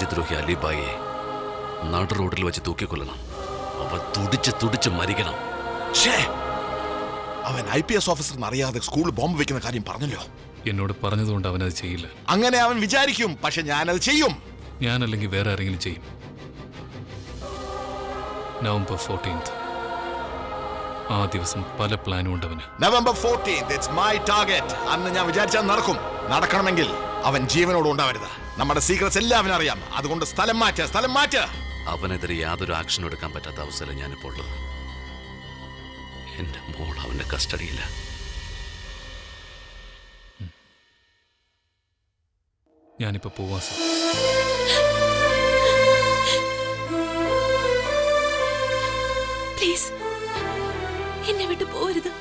രാജ്യദ്രോഹി അലിബായിയെ നടു റോഡിൽ വെച്ച് തൂക്കിക്കൊല്ലണം. അവൻ തുടിച്ച് മരിക്കണം. അവൻ IPS ഓഫീസർ അറിയാതെ സ്കൂളിൽ ബോംബ് വെക്കുന്ന കാര്യം പറഞ്ഞല്ലോ. എന്നോട് പറഞ്ഞതുകൊണ്ട് അവനത് ചെയ്യില്ല. അങ്ങനെ അവൻ വിചാരിക്കും, പക്ഷെ ഞാനത് ചെയ്യും. ഞാനല്ലെങ്കിൽ വേറെ ആരെങ്കിലും ചെയ്യും. November 14th ആ ദിവസം പല പ്ലാനും ഉണ്ട് അവന്. November 14th, it's my target. അന്ന് ഞാൻ വിചാരിച്ചാൽ നടക്കും. നടക്കണമെങ്കിൽ അവൻ ജീവനോട് ഉണ്ടാവരുത്. നമ്മുടെ സീക്രട്സ് എല്ലാം അവനറിയാം. അതുകൊണ്ട് സ്ഥലം മാറ്റ. അവനെതിരെ യാതൊരു ആക്ഷനും എടുക്കാൻ പറ്റാത്ത അവസരം ഞാനിപ്പോൾ ഉള്ളത്. എന്റെ മോൾ അവന്റെ കസ്റ്റഡിയില്ല. ഞാനിപ്പോ പോവാ സർ. പ്ലീസ് എന്നെ വിട്ടു പോകരുത്.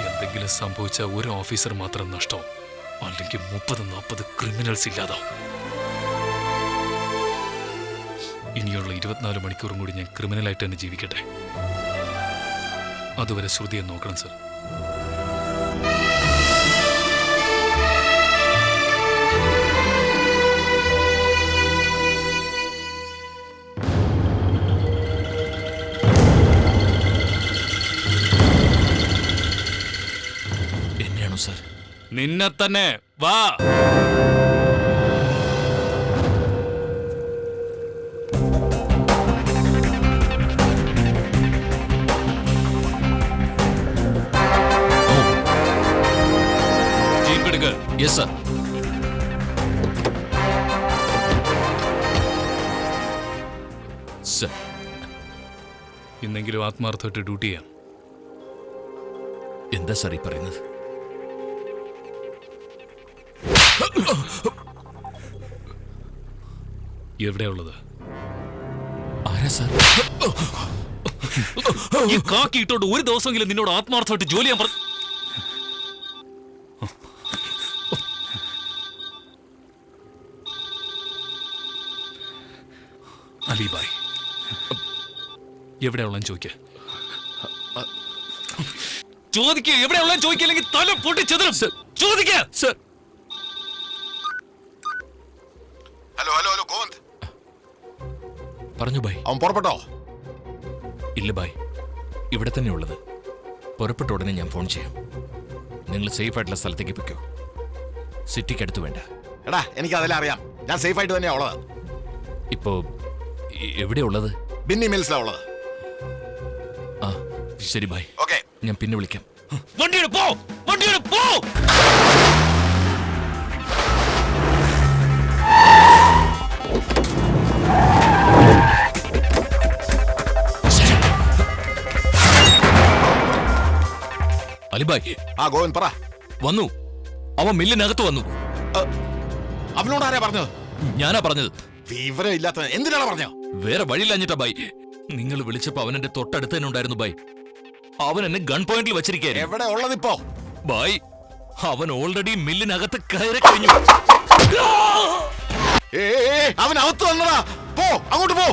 എന്തെങ്കിലും സംഭവിച്ച ഒരു ഓഫീസർ മാത്രം നഷ്ടവും, അല്ലെങ്കിൽ 30-40 ക്രിമിനൽസ് ഇല്ലാതാവും. ഇനിയുള്ള 24 മണിക്കൂറും കൂടി ഞാൻ ക്രിമിനലായിട്ട് തന്നെ ജീവിക്കട്ടെ. അതുവരെ ശ്രുതിയെ നോക്കണം സർ. എന്നെയാണോ സർ? നിന്നെ തന്നെ. വാ. Yes sir. സർ, ഇന്നെങ്കിലും ആത്മാർത്ഥമായിട്ട് ഡ്യൂട്ടി ചെയ്യാം. എന്താ സാർ ഈ പറയുന്നത്? എവിടെയുള്ളത്? ആരാ സാർ? ഈ കാക്കിയിട്ടോണ്ട് ഒരു ദിവസമെങ്കിലും നിന്നോട് ആത്മാർത്ഥമായിട്ട് ജോലി ചെയ്യാൻ പറഞ്ഞു. അലിബായ് എവിടെയുള്ളതെന്ന് ചോദിക്കുക. എവിടെയുള്ളതെന്ന് ചോദിക്കില്ലെങ്കിൽ തല പൊട്ടിച്ചെതിരും. ചോദിക്കുക. ഹലോ ഗോവിന്ദ് പറഞ്ഞു ബായ്. അവൻ പുറപ്പെട്ടോ? ഇല്ല ബായ്, ഇവിടെ തന്നെ ഉള്ളത്. പുറപ്പെട്ട ഉടനെ ഞാൻ ഫോൺ ചെയ്യാം. നിങ്ങൾ സേഫ് ആയിട്ടുള്ള സ്ഥലത്തേക്ക് പൊയ്ക്കോ. സിറ്റിക്ക് വേണ്ട. എടാ, എനിക്ക് അതെല്ലാം അറിയാം. ഞാൻ സേഫ് ആയിട്ട് തന്നെയാ ഉള്ളത്. ഇപ്പോ എവിടെയാ ഉള്ളത്? ബിന്നി മിൽസിലാ ഉള്ളത്. ആ ശരി ബായ്, ഓക്കെ. ഞാൻ പിന്നെ വിളിക്കാം. വണ്ടിയുടെ പോ. അലിബായ്. ആ ഗോവിന്ദ് പറ. വന്നു. അവൻ മില്ലിനകത്ത് വന്നു. അവനോട് ആരാ പറഞ്ഞത്? ഞാനാ പറഞ്ഞത്. വിവരം ഇല്ലാത്ത എന്തിനാണ് പറഞ്ഞത്? വേറെ വഴിയില്ലഞ്ഞിട്ടാ ബായ്. നിങ്ങൾ വിളിച്ചപ്പോ അവൻ എന്റെ തൊട്ടടുത്ത് തന്നെ ഉണ്ടായിരുന്നു ബായ്. അവൻ എന്നെ ഗൺ പോയിന്റിൽ വെച്ചിരിക്കുകയായിരുന്നു. എവിടെ ഉള്ളതിപ്പോ? ബായ്, അവൻ ഓൾറെഡി മില്ലിനകത്ത് കയറി കഴിഞ്ഞു. അവൻ അകത്ത് വന്നടാ. പോ, അങ്ങോട്ട് പോ.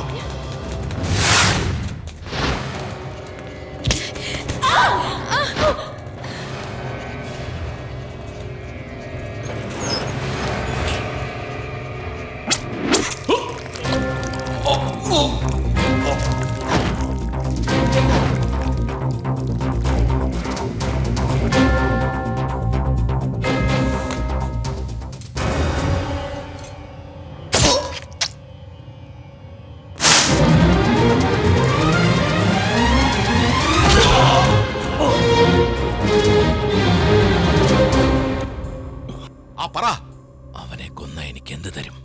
അവനെ കൊന്ന എനിക്ക് എന്ത് തരും?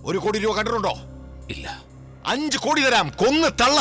1 കോടി രൂപ കണ്ടിട്ടുണ്ടോ? ഇല്ല. 5 കോടി തരാം. കൊന്ന് തള്ള.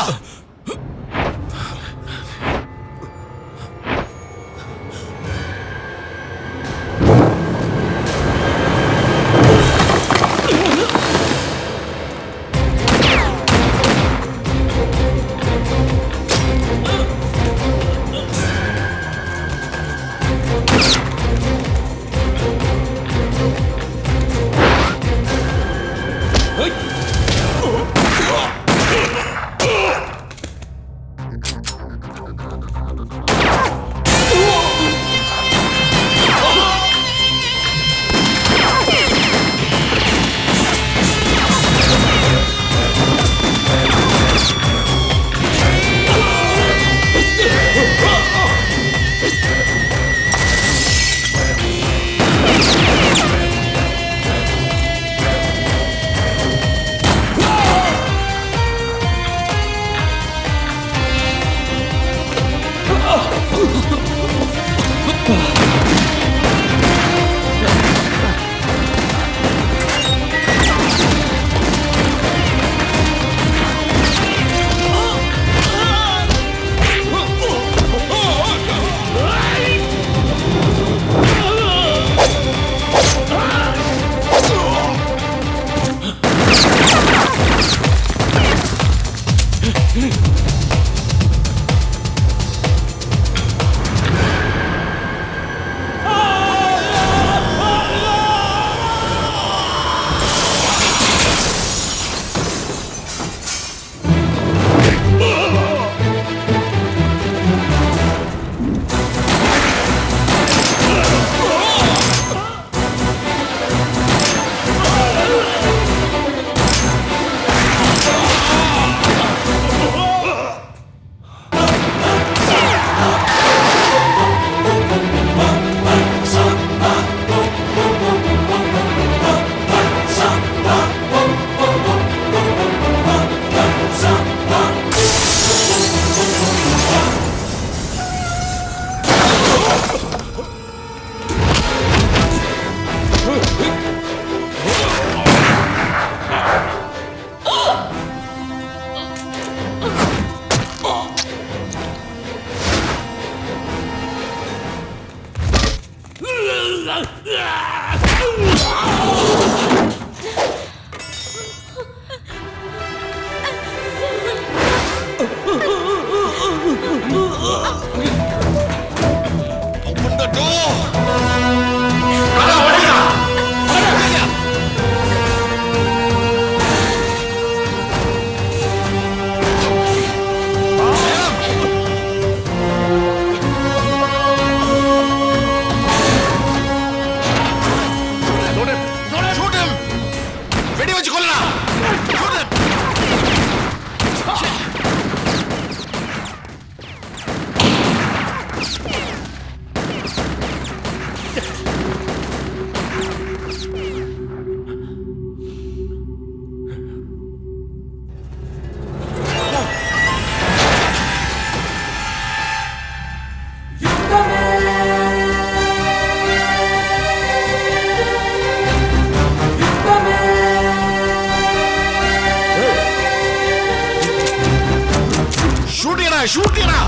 ഷൂട്ട് ചെയ്യടാ.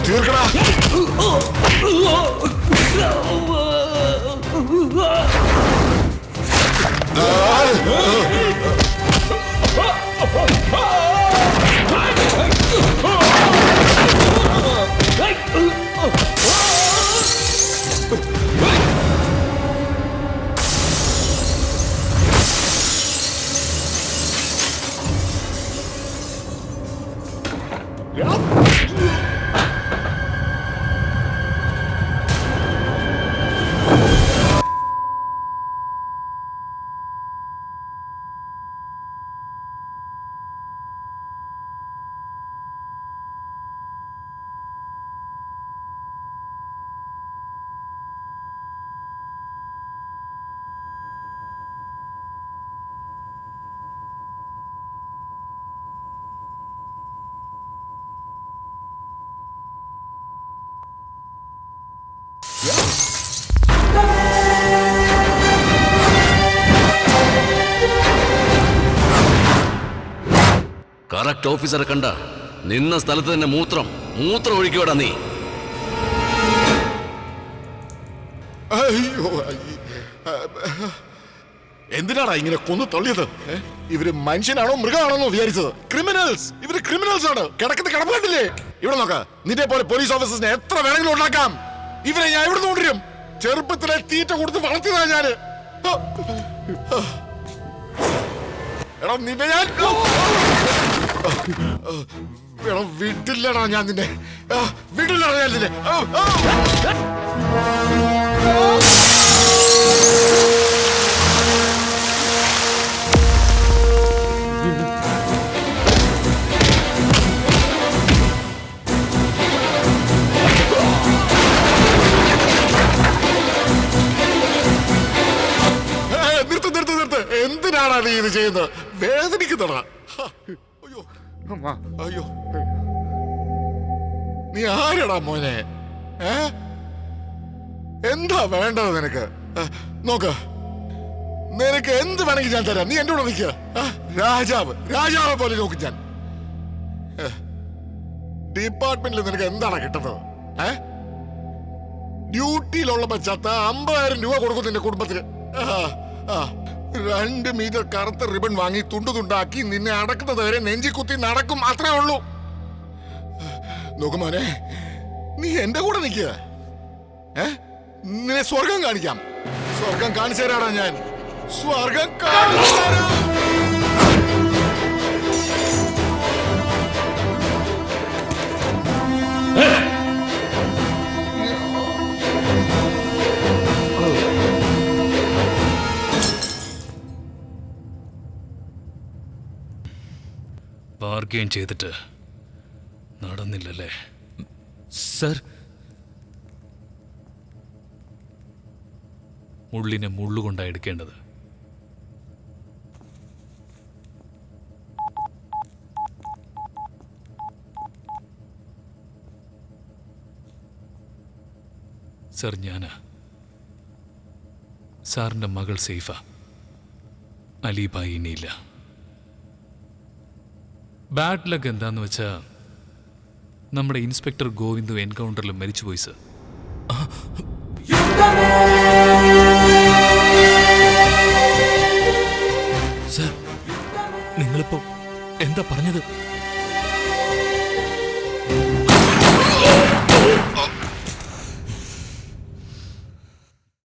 തീർക്കടാ. കറക്റ്റ് ഓഫീസറെ കണ്ട നിന്ന സ്ഥലത്ത് തന്നെ മൂത്രം ഒഴിക്കോടാ നീ. അയ്യോ, എന്തിനാടാ ഇങ്ങനെ കൊന്നു തള്ളിയത്? ഇവര് മനുഷ്യനാണോ മൃഗമാണോ വിചാരിച്ചത്? ക്രിമിനൽസ്, ഇവര് ക്രിമിനൽസ് ആണ്. കിടക്കുന്ന കിടപ്പാട്ടില്ലേ? ഇവിടെ നോക്ക, നിന്റെ പോലെ പോലീസ് ഓഫീസേഴ്സിനെ എത്ര വേണമെങ്കിലും ഉണ്ടാക്കാം. ഇവരെ ഞാൻ എവിടെ കൊണ്ടുവരും? ചെറുപ്പത്തിലെ തീറ്റ കൊടുത്ത് വളർത്തിയതാ ഞാന്. എടാ നിന്നെ ഞാൻ വിട്ടില്ലടാ, ഞാൻ നിന്നെ വിടില്ലടാ, ഞാൻ നിന്നെ. നിർത്ത്. എന്തിനാണ് നീ ഇത് ചെയ്യുന്നത്? വേദനിക്കുന്നടാ. അയ്യോ അയ്യോ, നീ ആരടാ മോനെ? എന്താ വേണ്ടത് നിനക്ക്? നോക്ക്, നിനക്ക് എന്ത് വേണമെങ്കിൽ ഞാൻ തരാം. നീ എന്റെ കൂടെ നിൽക്കുക. രാജാവ് പോലെ നോക്കും ഞാൻ. ഡിപ്പാർട്ട്മെന്റിൽ നിനക്ക് എന്താണ് കിട്ടുന്നത്? ഡ്യൂട്ടിയിലുള്ളപ്പോ ചത്ത 50,000 രൂപ കൊടുക്കും നിന്റെ കുടുംബത്തിന്. 2 മീറ്റർ കറുത്ത റിബൺ വാങ്ങി തുണ്ടാക്കി നിന്നെ അടക്കുന്നത് വരെ നെഞ്ചി കുത്തി നടക്കും. അത്രേ ഉള്ളൂ. നോക്കുമോനെ, നീ എന്റെ കൂടെ നിൽക്കുക. നിന്നെ സ്വർഗം കാണിക്കാം. സ്വർഗം കാണിച്ചു തരാടാ ഞാൻ. സ്വർഗം കാണിച്ചു തരാം. ബാർഗെയിൻ ചെയ്തിട്ട് നടന്നില്ലല്ലേ സർ? മുള്ളിനെ മുള്ളുകൊണ്ടാണ് എടുക്കേണ്ടത്. സർ, സാറിന്റെ മകൾ സേഫ, അലിബായി ഇനിയില്ല. ബാഡ് ലക്ക് എന്താന്ന് വെച്ചാ നമ്മുടെ ഇൻസ്പെക്ടർ ഗോവിന്ദു എൻകൗണ്ടറിൽ മരിച്ചുപോയി സർ. സർ, നിങ്ങളിപ്പോ എന്താ പറഞ്ഞത്?